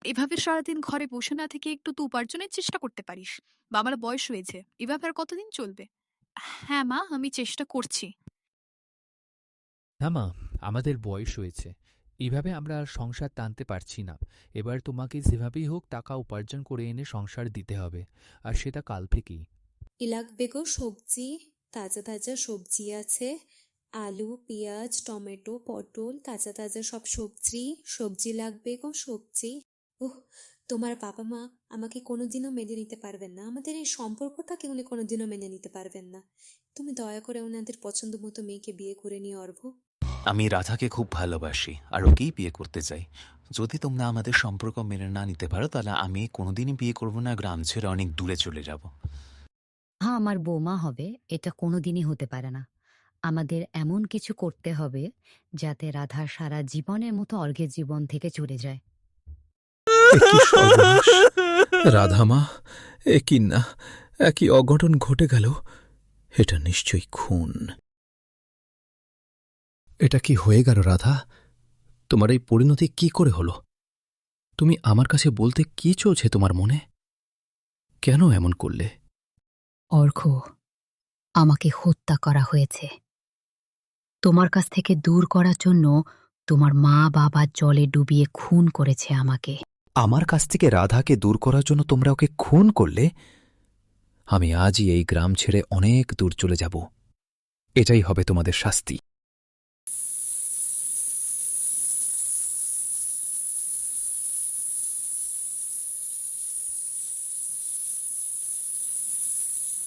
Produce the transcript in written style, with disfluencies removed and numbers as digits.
এভাবে সারাদিন ঘরে বসে না থেকে একটু তো উপার্জনের চেষ্টা করতে পারিস। বাবার বয়স হয়েছে, এভাবে আর কতদিন চলবে? হ্যাঁ মা, আমি চেষ্টা করছি। না মা, আমাদের বয়স হয়েছে, এভাবে আমরা আর সংসার টানতে পারছি না। এবার তোমাকে যেভাবেই হোক টাকা উপার্জন করে এনে সংসার দিতে হবে, আর সেটা কাল থেকেই। কি লাগবে গো? সবজি, তাজা তাজা সবজি আছে। আলু, পেঁয়াজ, টমেটো, পটল, তাজা তাজা সব সবজি। সবজি লাগবে গো, সবজি। ওহ, তোমার বাবা মা আমাকে কোনোদিনও মেনে নিতে পারবেন না, আমাদের এই সম্পর্কটাকে উনি কোনোদিনও মেনে নিতে পারবেন না। তুমি দয়া করে ওনাদের পছন্দ মতো মেয়েকে বিয়ে করে নিও অর্ভ। আমি রাধাকে খুব ভালোবাসি আর ওকেই বিয়ে করতে চাই। যদি তোমরা আমাদের সম্পর্ক মেনে না নিতে পারো তাহলে আমি কোনোদিনই বিয়ে করব না, গ্রাম ছেড়ে অনেক দূরে চলে যাব। হ্যাঁ, আমার বৌমা হবে, এটা কোনোদিনই হতে পারে না। আমাদের এমন কিছু করতে হবে যাতে রাধা সারা জীবনের মতো অর্ঘের জীবন থেকে চলে যায়। এ কি সর্বনাশ! রাধামা, এ কি না, একই অঘটন ঘটে গেল। এটা নিশ্চয়ই খুন। এটা কি হয়ে গেল রাধা? তোমার এই পরিণতি কি করে হলো? তুমি আমার কাছে বলতে কি চলছে তোমার মনে? কেন এমন করলে? অর্ঘ, আমাকে হত্যা করা হয়েছে। তোমার কাছ থেকে দূর করার জন্য তোমার মা বাবা জলে ডুবিয়ে খুন করেছে আমাকে। আমার কাছ থেকে রাধাকে দূর করার জন্য তোমরা ওকে খুন করলে? আমি আজই এই গ্রাম ছেড়ে অনেক দূর চলে যাব। এটাই হবে তোমাদের শাস্তি।